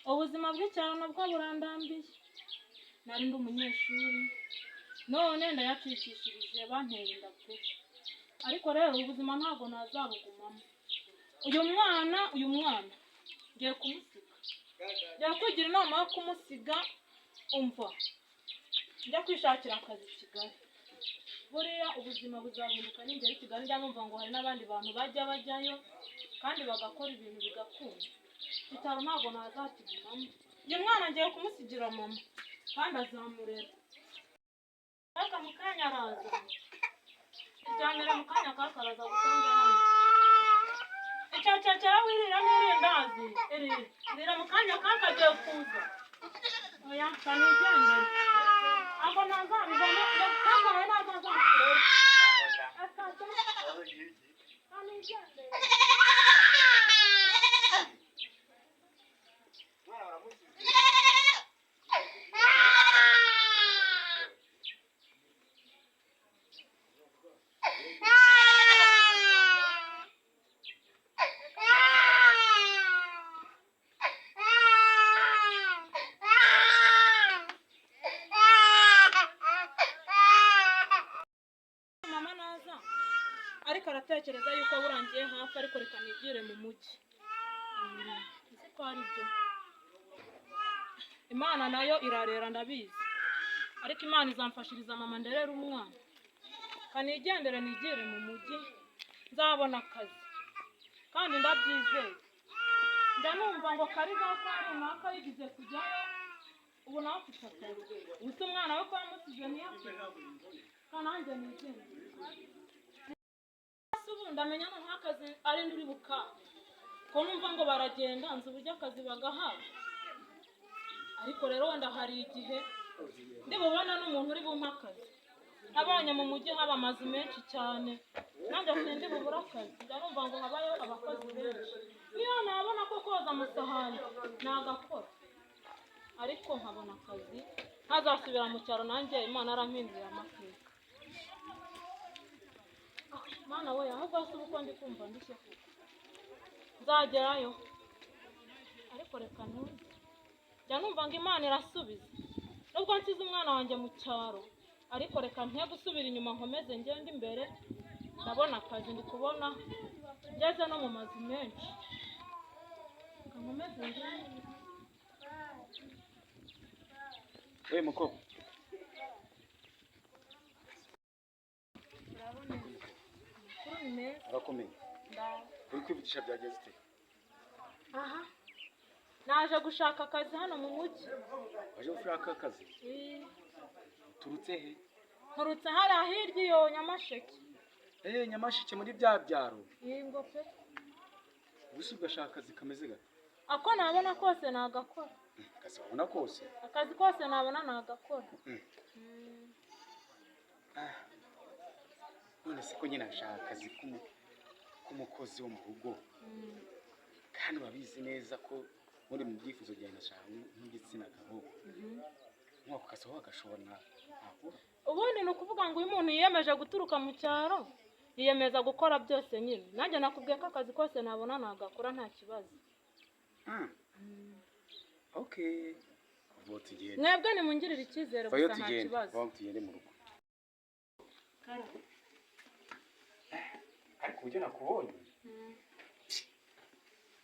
ubuzima bw'icyaro nabwo burandambiye. Nari ndi umunyeshuri none ndayacikishirije bantera inda pe. Ariko rero ubuzima ntabwo nazabugumamo. Uyu mwana ngiye kumusiga. Ngiye kugira inama yo kumusiga umva. Njya kwishakira akazi i Kigali. Buriya ubuzima buzahinduka ningera i Kigali njya numva ngo hari n'abandi bantu bajyayo kandi bagakora ibintu bigakunda. Icyaro ntabwo nazakigumamo. Uyu mwana ngiye kumusigira mama kandi azamurera. Kaka mukanya araza. Ijyanira mukanya kaka araza gusanga hano. Icyacara wirira n'irindazi. Rira mukanya kaka agiye kuza. Oya kanigendera. Abo nazabibona kaka we nazazamurera. Akaza. Kanigendera. Ariko aratekereza yuko burangiye hafi ariko reka nigire mu mujyi. Ko ari byo. Imana nayo irarera ndabizi. Ariko Imana izamfashiriza mama nderera umwana. Kanigendere nigire mu mujyi nzabona akazi. Kandi ndabyizeye. Njya numva ngo kariza ko ari maka yigize kujyayo. Ubu nawe ufite akazi. Ubu umwana we ko yamusize ntiyapfe. Kananjye nigende. Ndamenya no nk'akazi ari nduri buka ko numva ngo baragenda nzi uburyo akazi bagahabwa. Ariko rero wenda hari igihe ndi bubona n'umuntu uri bumpa akazi. Abanye mu mujyi haba amazu menshi cyane nanjye sindi bubura akazi. Ndarumva ngo habayo abakozi benshi. Iyo nabona ko koza amasahani nagakora. Ariko nkabona akazi ntazasubira mu cyaro nanjye Imana arampindurira amateka. Mana we ahubwo asuba uko ndi kumva ndishye kuko nzagerayo. Ariko reka ntuze njya numva ngo Imana irasubiza nubwo nsize umwana wanjye mu cyaro. Ariko reka ntiye gusubira inyuma nkomeze ngende imbere. Ndabona akazi ndi kubona ngeze no mu mazu menshi. Nkomeze ngende. Mukobwa arakomeye. Uri kwivugisha byageze ute? Aha. Naje gushaka akazi hano mu mujyi. Waje gushaka akazi? Turutse he? Nturutse hari ahirya iyo Nyamasheke. Nyamasheke muri bya byaro. Yingo pe. Gusa ugashaka akazi kameze gake. Ako nabona kose nagakora. Akazi wabona kose? Akazi kose nabona nagakora. None se ko nyine ashaka akazi k'umukozi wo mu rugo. Kandi babizi neza ko muri mu byifuzo bya nashaka nk'igitsina gabo. Mwako kazi wagashobora ntabwo. Ubundi no kuvuga ngo uyu muntu yiyemeje guturuka mu cyaro yiyemeza gukora byose nyine. Nanjye nakubwiye ko akazi kose nabona nagakora nta kibazo. Okay. Vote igende. Mwebwe ni mungirira icyizere gusa nta kibazo. Vote igende mu rugo. Ariko ujye nakubonye.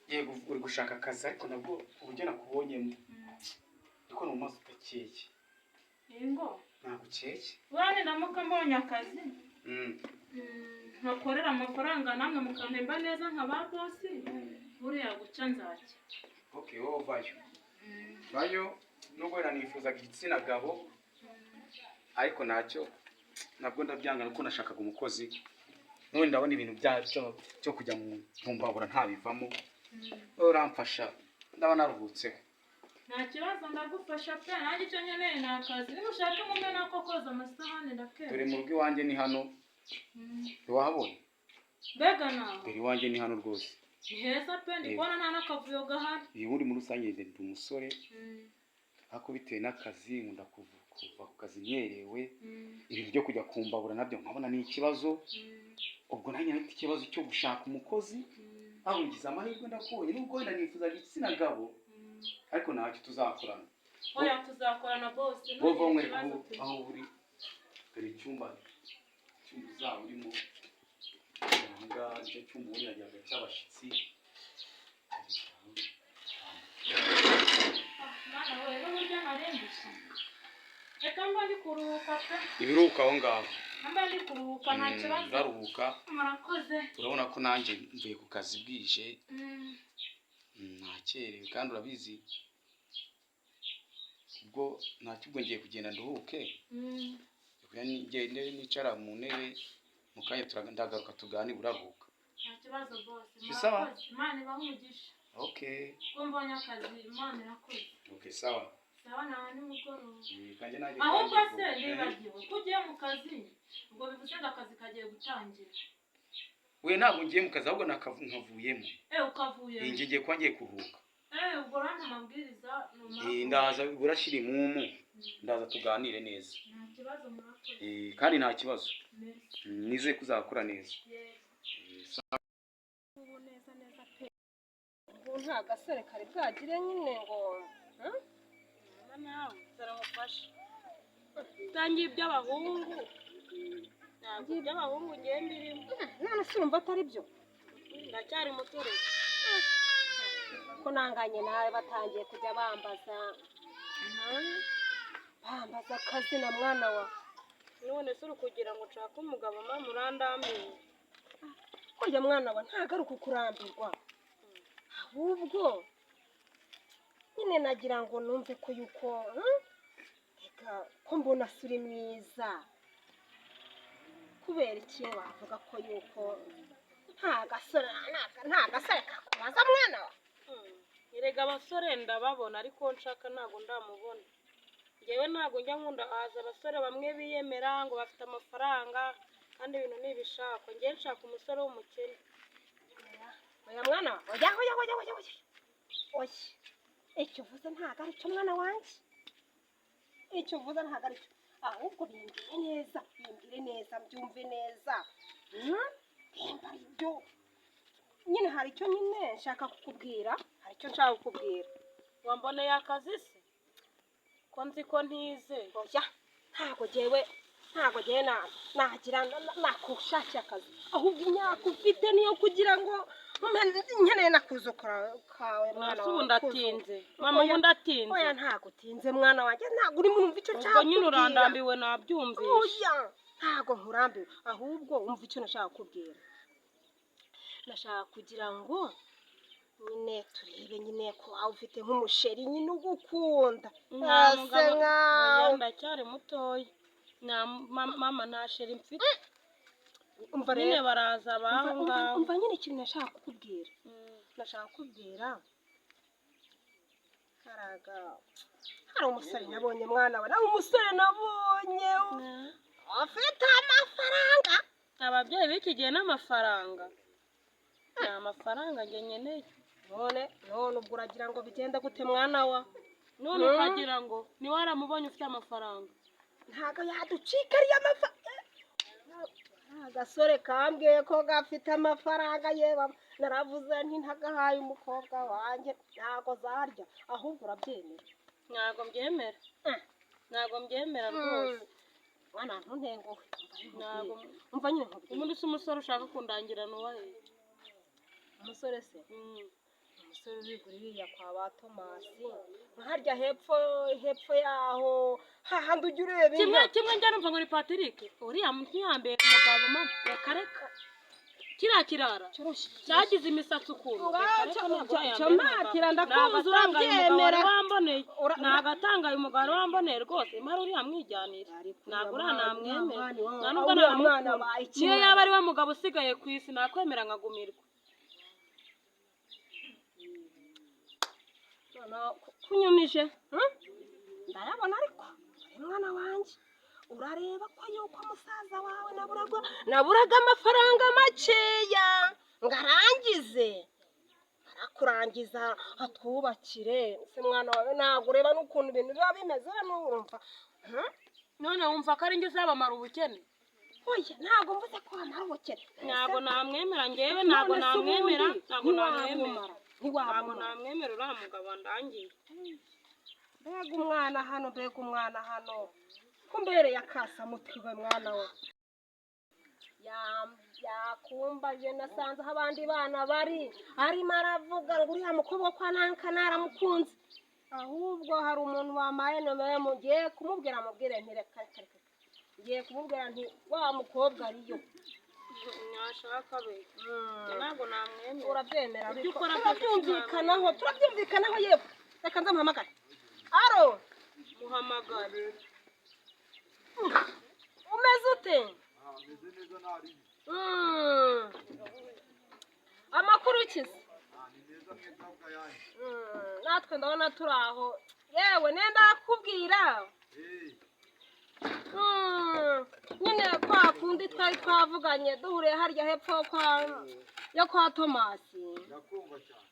Yego uri gushaka akazi ariko nabwo uburyo nakubonyemo. Ariko no maso utakeye. Yego. Ntabwo ukeye. Bane ndamuka mbonye akazi. Nkakorera amafaranga namwe mukampemba neza nk'aba boss. Buriya guca nzaki. Okay, wowe vayo. Vayo nubwo nanifuzaga igitsina gabo. Ariko ntacyo nabwo ndabyanga nuko nashakaga umukozi. None ndabona ibintu cyo kujya mu mbabura ntabivamo. Uramfasha ndabona naruhutse. Nta kibazo ndagufasha pe nanjye icyo nkeneye ni akazi. Niba ushaka umwe nako koza amasahani ndakera. Turi mu rugo iwanjye ni hano. Wahabonye? Mbega nawe? Turi iwanjye ni hano rwose. Ni heza pe ndi kubona nta n'akavuyo gahari. Iyo uri muri rusange ndi umusore. Ako bitewe n'akazi nkunda kuva ku kazi nyerewe. Ibintu byo kujya kumbabura nabyo nkabona ni ikibazo. Ubwo nanjye nafite ikibazo cyo gushaka umukozi. Aho ngize amahirwe ndakubonye nubwo wenda nifuza igitsina gabo. ariko ntacyo tuzakorana. Oya tuzakorana bose. Bova umwereka aho uri. Dore icyumba uzaba urimo. Ahangaha icyo cyumba ubundi nagira cy'abashyitsi. Mana we n'uburyo narembye. Reka mba ndi kuruhuka pe. Ibiruhuka aho ngaho. Mba ndi kuruhuka nta kibazo. Uraruhuka. Murakoze. Urabona ko nanjye mvuye ku kazi bwije. Nakerewe kandi urabizi. Ubwo ubwo ngiye kugenda nduhuke. Ngende nicara mu ntebe mu kanya turagandagaruka tuganira uraruhuka. Nta kibazo bose. Sawa. Imana ibamugisha. Okay. Kumbonye akazi Imana irakoze. Okay, sawa. Sawa nawe nimugoroba. Kanjye nanjye. Ahubwo se nibagiwe kugiye mu kazi. Ubwo bivuze ngo akazi kagiye gutangira. We ntabwo ngiye mu kazi ahubwo nkavuyemo. Ukavuyemo. Ngiye kwa ngiye kuruhuka. Ubwo ranta amabwiriza ndaza burashira imumu. Ndaza tuganire neza. Nta kibazo murakoze. Kandi nta kibazo. Nizeye kuzakora neza. Neza pe. Ubu nta gasore kari bwagire nyine ngo nawe zaramufasha. Tangiye iby'abahungu. Ntabwo iby'abahungu ngiye mbirimo. None se urumva atari byo? Ndacyari mutore. Ko nanganye nawe batangiye kujya bambaza akazina mwana wa. None se uri kugira ngo nshake umugabo mama urandambiwe. Kurya mwana wa ntago ari ukukurambirwa. Ahubwo nyine nagira ngo numve ko yuko reka ko mbona suri mwiza. Kubera iki wavuga ko yuko nta gasore kakubaza mwana wa. Erega abasore ndababona ariko nshaka ntago ndamubona. Ngewe ntago njya nkunda haza abasore bamwe biyemera ngo bafite amafaranga kandi ibintu nibishaka. Ngewe nshaka umusore w'umukene. Oya mwana wa, oya. Icyo uvuze ntago ari cyo mwana wanjye. Icyo uvuze ntago ari cyo. Ahubwo bimbire neza, byumve neza. Bimba ibyo. Nyine hari icyo nyine nshaka kukubwira. Wamboneye akazi se? Ko nzi ko ntize. Oya, ntago jewe nagira nakushakira akazi. Ahubwo imyaka ufite niyo kugira ngo nkeneye nakuzo kawe mwana wa. Ndatinze. Mama ubu ndatinze. Oya ntago utinze mwana wanjye, ntago uri mu icyo nshaka. Ubwo nyine urandambiwe nabyumvishe. Oya, ntago nkurambiwe. Ahubwo umva icyo nashaka kubwira. Nashaka kugira ngo nyine turebe nyine ko aho ufite nk'umusheri nyine ugukunda. Ndacyari mutoya. Mama nta sheri mfite. Umva rero nyine baraza bahanga. Umva nyine ikintu nashaka kukubwira. Nashaka kubwira. Hari umusore nabonye mwana wa. Umusore nabonye. Afite amafaranga. Ababyeyi b'iki gihe n'amafaranga. Nta mafaranga njye nkeneye. None ubwo uragira ngo bigenda gute mwana wa? None ukagira ngo ni waramubonye ufite amafaranga. Ntago yaducika ari amafaranga. Agasore kambwiye ko gafite amafaranga yewe naravuze nti ntagahaye umukobwa wanjye ntago zarya. Ahubwo urabyemera? Ntago mbyemera rwose. Wana ntuntengo. Ntago umva nyine nkubwira. Umuntu se umusore ushaka kundangira nuwahe? Umusore se? Umusore wiguririya kwa ba Tomasi. Harya hepfo yaho hahandi ujya ureba. Kimwe njya numva ngo ni Patrick. Uriya ntiyambere umugabo mama. Reka. Kiriya kirara. Cyagize imisatsi ukuntu. Cyomatira ndakuzi urabyemera. Nagatangaye umugabo wamboneye rwose. Mara uriya mwijyanira. Ntabwo uranamwemera. Niyo yaba ari we mugabo usigaye ku isi nakwemera nkagumirwa. Kunyumije ndayabona ariko mwana wanjye urareba ko yuko musaza wawe naburaga amafaranga makeya ngarangize arakurangiza atwubakire se mwana wawe ntabwo ureba n'ukuntu ibintu biba bimeze n'urumva. None wumva ko ari njye uzabamara ubukene? Oya ntabwo mvuze ko wamara ubukene. Ntabwo namwemera ngewe ntabwo namwemera. ntabwo namwemera uriya mugabo ndangiye. Mbega umwana hano kumbereye akasamutwe mwana we. Yakumbaje nasanze aho abandi bana bari arimo aravuga ngo uriya mukobwa kwa nanka naramukunze, ahubwo hari umuntu wamaye nomero mugiye kumubwira mubwire ntireka ngiye kumubwira nti wa mukobwa ariyo nyashaka be ntabwo namwemera. Urabyemera ariko turabyumvikanaho yewe reka nzamuhamagare. Aro muhamagare. Umeze ute? Meze neza nari. Amakuru ukize? Ni neza mwebwe yanyu. Natwe ndabona turi aho. Yewe nenda kubwira. Nyine kwa kundi twari twavuganye duhure harya hepfo kwa Tomasi. Ndakumva cyane.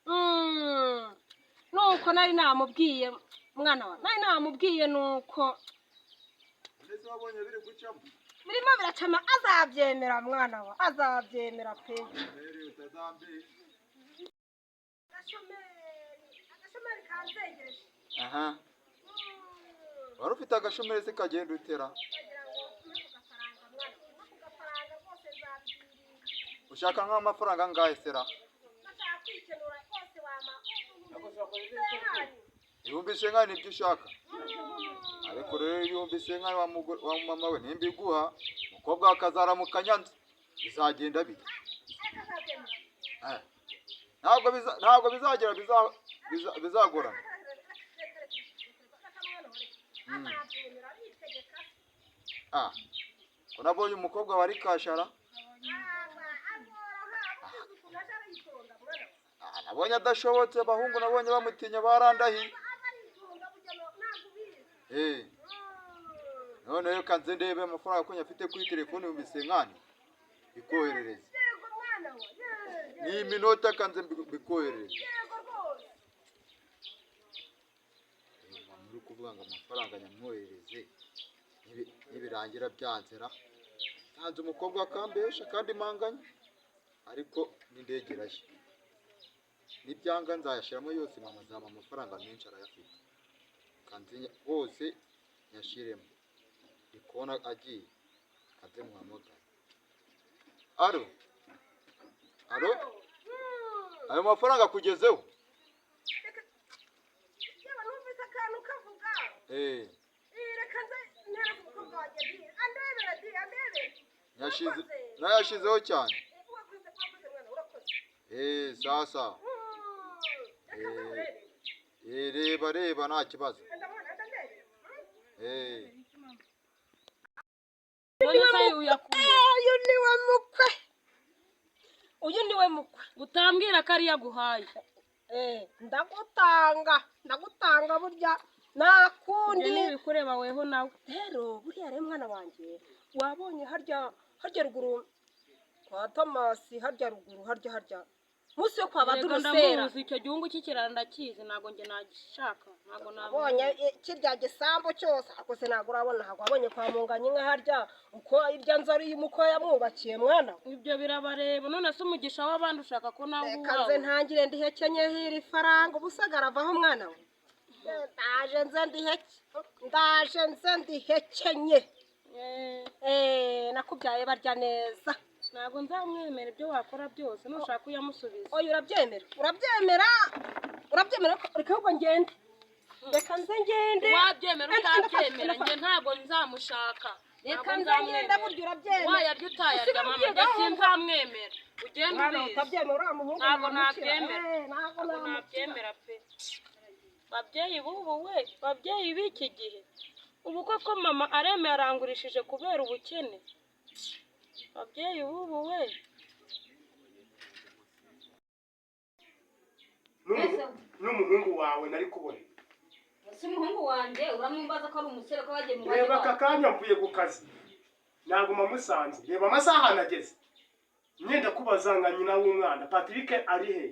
Nuko nari namubwiye mwana wa. Nari namubwiye nuko. Nese wabonye biri gucamo. Birimo biracama azabyemera mwana wa. Azabyemera pe. Utazambi. Agashomeri kanzegereje. Aha. Wari ufite agashomeri se kagenda utera? Ushaka nk'amafaranga angahe sera? Ibihumbi senkani nibyo ushaka? Ariko rero ibihumbi senkani wa mama we nimbiguha umukobwa akazaramuka Nyanza bizagenda bite? Ntabwo bizagera bizagorana. Ko nabonye umukobwa wari kashara. Nabonye adashobotse abahungu nabonye bamutinya barandahiye. None kanze ndebe amafaranga ko nyafite kuri telefone mu bisenkani bikoherereza. Ni minota kanze bikoherereza. Muri kuvuga ngo amafaranga nyamwoherereze nibirangira byanzera. Hanze umukobwa akambesha kandi manganya. Ariko nindegeraje. Nibyanga nzayashiramo yose mama zama amafaranga menshi arayafite. Kanze bose nyashiremo. Ikona agiye kanze muhamagara. Alo. Ayo mafaranga kugezeho? Yewe numvise akantu kavuga. Reka nze ntera umukobwa wanjye andebere. Nayashizeho cyane. Sasa. Reba nta kibazo. Uyu niwe mukwe. Utambwira ko ari yaguhaye. Ndagutanga burya nakundi Nibikureba weho nawe. rero buriya rero mwana wanjye wabonye harya ruguru kwa Tomasi harya ruguru harya musi yo kwa Badurusera. Icyo gihugu cy'ikirara ndakizi ntago nge nagishaka ntago nabonye kirya gisambo cyose akose ntago urabona ntago wabonye kwa Munganye nka harya uko irya nzari y'umuko yamwubakiye mwana. Ibyo birabareba none se umugisha w'abandi ushaka ko nawe kanze ntangire ndihekenye hiri faranga ubusagara vaho mwana we. Ndaje nze ndihekenye. Nakubyaye barya neza. Ntago nzamwemera ibyo wakora byose nushaka uyamusubiza. Oya urabyemera reka ahubwo ngende. Reka nze ngende. Wabyemera utabyemera nge ntago nzamushaka. Reka nze ngende burya urabyemera. Wayarya utayarya mama nge sinzamwemera. Ugende ubizi. Utabyemera uriya muhungu. Ntago nabyemera pe. Babyeyi babyeyi b'iki gihe ubu koko mama aremeye arangurishije kubera ubukene. Babyeyi n'umuhungu wawe nari kubona. Si umuhungu wanjye uramwumbaza ko ari umusore ko bagiye mu Reba aka kanya mvuye ku kazi naguma musanze. Reba amasaha nageze nyenda kubaza nga nyina w'umwana Patrick ari he?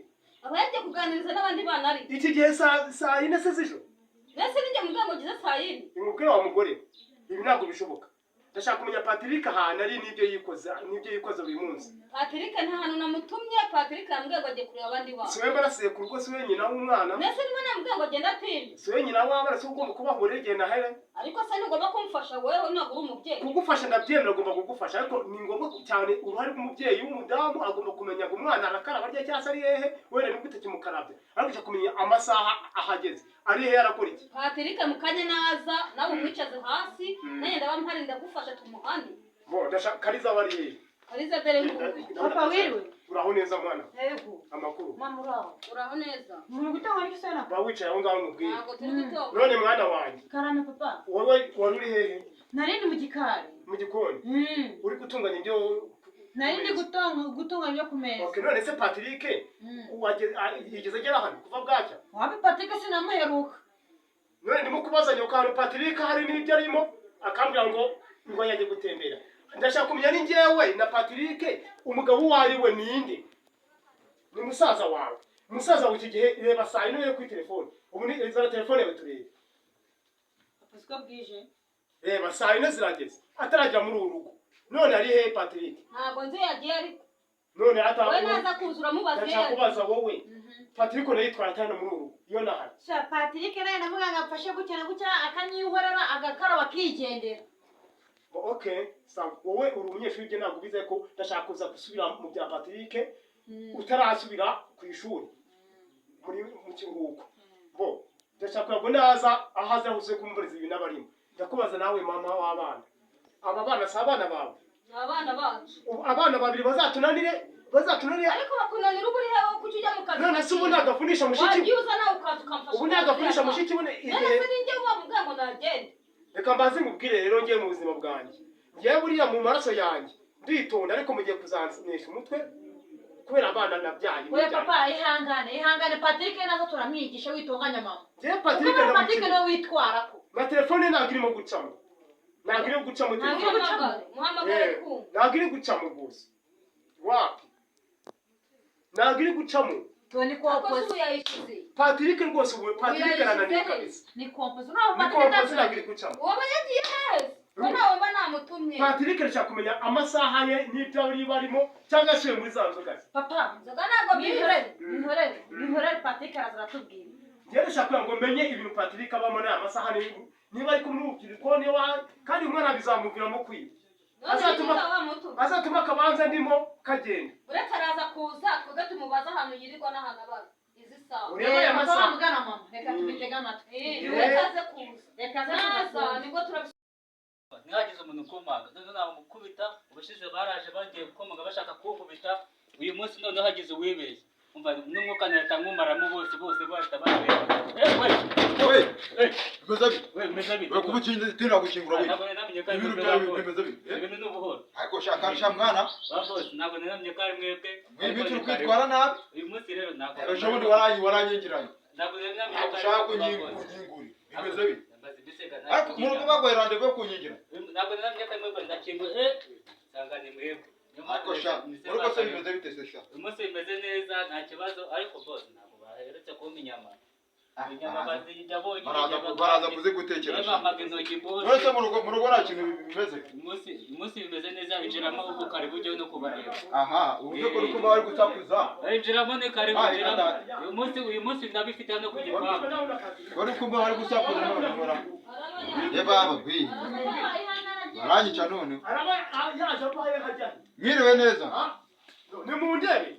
aba yagiye kuganiriza n'abandi bana ari Iki gihe saa yine se z'ijoro. nese ninjye mugabo gize saa yine. Imubwira wa mugore ibi ntabwo bishoboka. ndashaka kumenya Patrick ahantu ari n'ibyo yikoze buri munsi. Patrick nta hantu namutumye. Patrick yambwiye ngo ajye kureba abandi bana. Siwe barasiye ku rugo, siwe nyina w'umwana. Nese niba namubwiye ngo agenda atinde. Siwe nyina w'abana, siwe ugomba kuba urigenda here. Ariko se nugomba kumfasha wewe ntabwo uri umubyeyi. Kugufasha ndabyemera, ugomba kugufasha, ariko ni ngombwa cyane uruhare rw'umubyeyi w'umudamu agomba kumenya ngo umwana arakaraba rya cyangwa ari hehe, wenda ni gute kimukarabye. Ariko cyo kumenya amasaha ahageze. Ari hehe arakora iki? Patrick mukanye naza nawe umwicaze hasi, nanjye ndaba mpari ndagufasha tumuhane. Bo ndashaka Kariza bari hehe? Kariza dere ngubu. Papa wiriwe. Uraho neza mwana? Yego. Amakuru. Mama uraho. Uraho neza. Muri gutanga iki sana? Ba wicaye aho ngaho mubwiye. Ntabwo turi gutoba. None mwana wanjye. Karame papa. Wowe wari uri hehe? Narindi mu gikari. Mu gikoni. Uri gutunganya ibyo Narindi gutunganya ibyo ku meza. Okay, none se Patrick yigeze agera hano kuva bwacya? Wapi Patrick sinamuheruka. None ndimo kubaza nyoka hano Patrick hari n'ibyo arimo akambwira ngo yaje gutembera. Ndashaka kumenya ni njyewe na Patrick umugabo wari we ninde? Ni musaza wawe. Musaza w'iki gihe reba saa ino yo kuri telefone. Ubu ni za telefone yawe turebe. Pasika bwije. Reba saa ino zirageze. Atarajya muri urugo. None ari he Patrick? Ntabwo nzi yagiye ariko. None ata Wewe naza kuzura mubaze. Ndashaka kubaza wowe. Patrick nayo yitwara cyane muri urugo. Iyo nahari. Sha Patrick naye namuganga afashe gukena gutya akanyihorera agakaraba akigendera. Okay, sawa. Wowe uri umunyeshuri bye ntabwo bize ko ndashaka kuza gusubira mu bya Patrick utarasubira ku ishuri. Mu kiruhuko. Bo, ndashaka ngo naza ahaza huze kumubariza ibintu abarimo. Ndakubaza nawe mama w'abana. Aba bana si abana bawe. Abana bacu. Abana babiri bazatunanire Ariko bakunanira uburi hewe kuki ujya mu kazi. none se ubu nagafunisha mushiki. Wabyuza nawe ukaza ukamfasha. Ubu nagafunisha mushiki bone None se ninjye wa mugango nagende. Reka mbaze ngubwire rero ngiye mu buzima bwanjye. Ngiye buriya mu maraso yanjye. Nditonda ariko mugiye kuzansinisha umutwe kubera abana nabyaye. Oya papa ihangane Patrick nazo turamwigisha witonganya mama. Ngiye Patrick Patrick nawe witwarako. na telefone ntabwo irimo gucamo. Ntabwo iri gucamo telefone. Muhamagare ku. Ntabwo iri gucamo rwose. Wapi? Ntabwo iri gucamo. Toni ko Akoze ubu yayishize. Patrick rwose ubu Patrick arananiye kabisa. ni kompoze uraho Niko Patrick ntabwo iri gucamo. Uwo yagiye heza. Ko nawe mba namutumye. Patrick arashaka kumenya amasaha ye n'ibyo ari barimo cyangwa se muri za nzoga. papa Nzoga ntabwo Nihorere Patrick aratubwira. Ngiye ndashaka ngo menye ibintu Patrick abamo n'amasaha niba ari kumubwira ko niba kandi umwana bizamuviramo kwiba. Azatuma akabanza ndimo kagenda. Uretse araza kuza twebwe tumubaza ahantu yirirwa n'ahantu aba izi sawa. Ureba aya masaha. Mugana mama reka tubitega amatwi. Niwe aze kuza. Reka Naza nibwo turabisha. Ntihagize umuntu ukomaga none namukubita ubushize baraje bagiye gukomaga bashaka kunkubita uyu munsi none hagize uwibeshye umva n'umwuka nahita nkumaramo bose bahita Mezabi. Bakumukinze tena gukingura we. ntabwo namenye ko ari Ibintu mwebwe byawe bose. bimeze bite? Ibintu ni ubuhoro Ariko shaka mwana. bose ntabwo namenye ko ari mwebwe Mwebwe turi kwitwara nabi. uyu munsi rero ntabwo Ejo bundi waranyingiranye. ntabwo namenye ko Ushaka kunyingura. Bimeze bite? Ariko mu rugo bagwera ndego kunyingira. ntabwo namenye ko ari mwebwe ndakinguye nsanga ni mwebwe Ariko urugo se bimeze bite se sha? uyu munsi bimeze neza nta kibazo ariko bose ntabwo baheretse kumpa inyama inyama bazijya bonyine Baraza kuzigutekera. bamaga intoki bose Uretse mu rugo nta kintu bimeze. umunsi bimeze neza winjiramo ubu karibu ujyeho no kubareba Aha, uburyo ko ruko bari gutakuza. winjiramo ni karibu winjiramo uyu munsi ndabifite hano ku gipangu Bari kumba bari gusakuza none nkora. Ye baba gwi. Baranyica none. Araba yaje abaye hajya. Mwiriwe neza. Ni mu ndebe.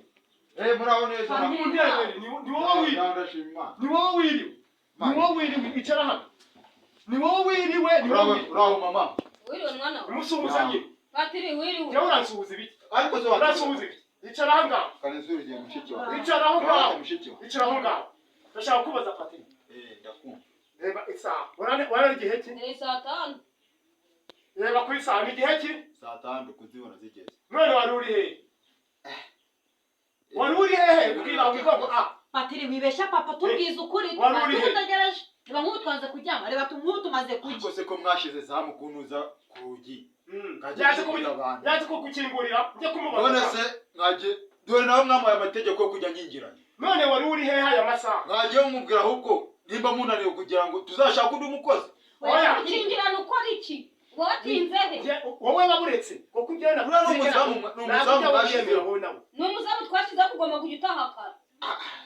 Muraho neza. Ni mu ndebe ni wowe wiri. Ndashima. Ni wowe wiriwe. Ni wowe wiriwe icara hano. Ni wowe wiriwe, ni wowe. Uraho mama. Wiriwe mwana we. Umusuhuza nge. Patiri wiriwe. Jya uransuhuza ibiki? Ariko zo Uransuhuza ibiki? Icara aho ngaho. Kanizuri giye mushiki wawe. Icara aho ngaho. Mushiki wawe. Icara aho ngaho. Ndashaka kubaza Patiri. Ndakumva. Reba isaha. Warane igihe ki? Ni saa 5. Reba kuri isaha ni igihe ki? Saa 5 kuzibona zigeze. None wari uri hehe? Wari uri hehe? Bwira ngo Patiri wibeshya papa tubwiza ukuri tutegereje. Reba nk'ubu twanze kuryama reba nk'ubu tumaze kurya. Ariko se ko mwashize zamu kunuza ku rugi. yaje ko gukingurira njye kumubaza. None se mwaje dore nawe mwamuhaye amategeko yo kujya nyingiranye. None wari uri hehe aya masaha? Mwaje mumubwira ahubwo nimba munaniwe kugira ngo tuzashaka undi umukozi. Oya, ukingirana ukora iki? watinze he wowe waburetse kuko ibyo Uriya ni umuzamu bashizeho. wowe nawe ni umuzamu twashyizeho kugomba kujya utaha kare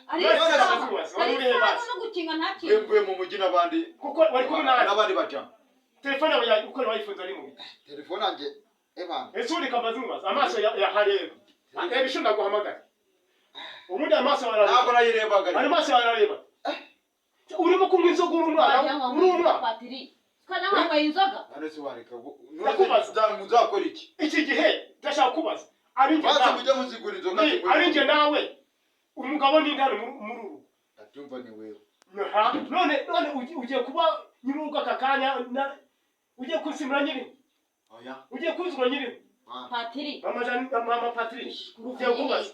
ariko none arakubaza wari uri he basi no gukinga nta kintu Mvuye mu mujyi n'abandi kuko wari kumwe n'abandi baja. telefone yawe uko wayifunze ari mubi Telefone yanjye ebana. ese uri kamaze mubaza amaso yahareba reba isho ndaguhamagara ubundi amaso Ntabwo arareba nayirebaga. ari maso arareba urimo kunywa inzoga uri umwana patiri kana wambaye inzoga None wareka. Ndakubaza. Muzakora iki? iki gihe ndashaka kubaza ari njye Basi nawe mujye muzigura inzoga. ari njye nawe umugabo ni ndani muri ubu Ndabyumva ni wewe. none ugiye kuba nyiri aka kanya ugiye kunsimura nyiri Oya. ugiye kuzura nyiri patiri mama Patri ugiye kubaza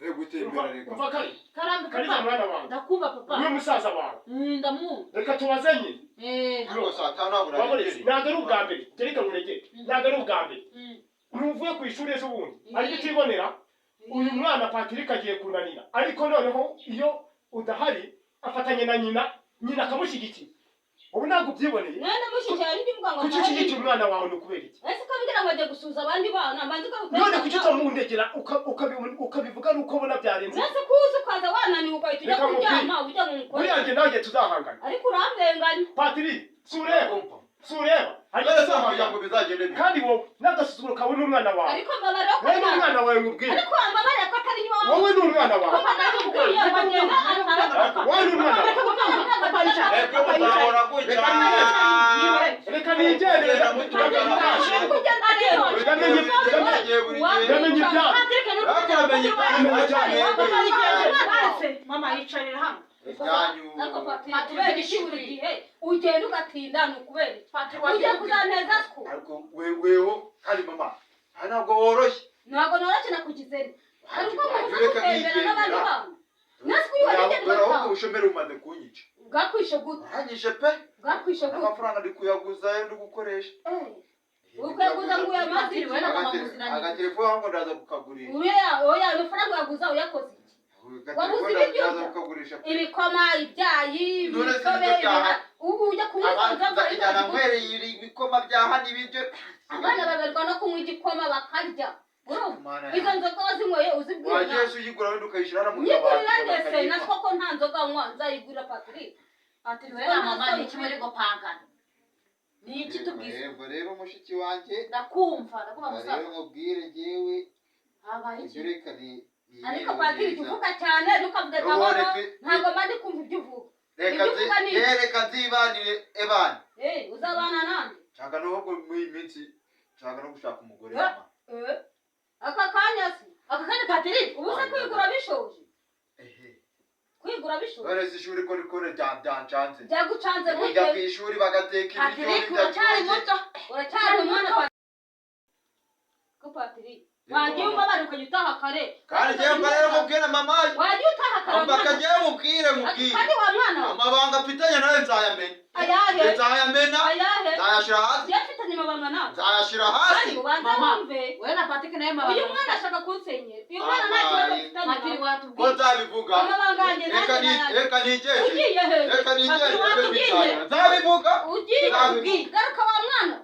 Rego gutembera reka. umva kari karambe kariza mwana wawe ndakumva papa uyu musaza wawe ndamwumva reka tubaze nyine Ariko saa tanu ntabwo waburetse nagera. ntabwo ari ubwa mbere reka nkuregere ntabwo ari ubwa mbere ntuvuye ku ishuri ejo bundi ariko utibonera uyu mwana Patrick agiye kunanira ariko noneho iyo udahari afatanye na nyina akamushyigikira ubu ntabwo ubyiboneye none mushyikiye ari mvuga ngo kuki ushyigikira umwana wawe ni ukubera iki ese ukambwira ngo ajye gusuza abandi bana mbanze ko none kuki utamundegera ukabivuga nuko ubona byarenze nese kuzi ukaza wananiwe ugahita ujya Reka kuryama ujya mu mukoro buriya njye nanjye tuzahangana ariko urambenganya Patrick sureba ariko None se kugira tuzahangana ngo bizagende bite? kandi wowe n'agasuzuguro kawe n'umwana wawe ariko mbabara ko wowe n'umwana wawe nkubwire ariko wambabara ko atari niwe wowe n'umwana wawe kuko nakubwiye bagenda atara wowe n'umwana wawe Reka muzahora gutya. reka nigendere yamenye ibyaha mama yicarira hano ugenda ugatinda ni ukubera ujya kuzaneza two Ariko wewe kandi mama ntabwo woroshye. ntabwo noroshye nakugizeni ariko muza Reka gutembera n'abandi nigendera. bantu natwe iyo wagenda Dore aho ugataha ubushomeri bumaze kunyica. bwakwishe gute Arangije pe. bwakwishe gute Amafaranga ndi kuyaguza ndi gukoresha. ukaguza ngo uyamaze Agatelefone wangu ndaza kukagurisha. oya amafaranga uyaguza uyakoze iki wabuze ibiryo ndaza kukagurisha. ibikoma ibyayi None se ibitobe nibyo byaha. ubu ujya kunywa inzoga Njyana nkwereye ibikoma bya hano ibiryo. abana baberwa no kunywa igikoma bakarya izo nzoga wazinyweye uzibwira Wagiye se uyigura wenda ukayishyira hano mu nyigurira ndetse na koko nta nzoga nywa nzayigurira Patrick Wera mama ni kimwe rego pangana. Ni iki tubwiza? Yego rero mushiki wanjye. Ndakumva musaza. Rero mubwire jewe. Habaye iki? Ibyo reka ni ariko Patrick uvuga cyane ntukavuge gahoro ntabwo mba ndi kumva ibyo uvuga reka nzibanire ebana. uzabana nande Nshaka no mu minsi nshaka no gushaka umugore mama. aka kanya Patrick ubu se kwigura bishoje kwigura bishoje None se ishuri ko rikore byancanze. byagucanze Kujya ku gute ishuri bagateka ibiryo Patrick uracyari muto. uracyari umwana ko Patrick wagiye umubabara ukajya utaha kare kandi njyewe mba rero mubwire mama wagiye utaha kare ambaka njyewe mubwire kandi wa mwana amabanga mfitanye nawe nzayamenya. ayahe Nzayamena ayahe nzayashyira hasi. yafitanye amabanga nawe Nzayashyira hasi. ubanza wumve Wera Patrick naye mama. uyu mwana ashaka kunsenyera uyu mwana nta kibazo afitanye Patrick Ko watubwiye. nzabivuga. amabanga yanjye Reka nigende. ugiye he Reka nigende. Patrick, Nzabivuga. ugiye garuka wa mwana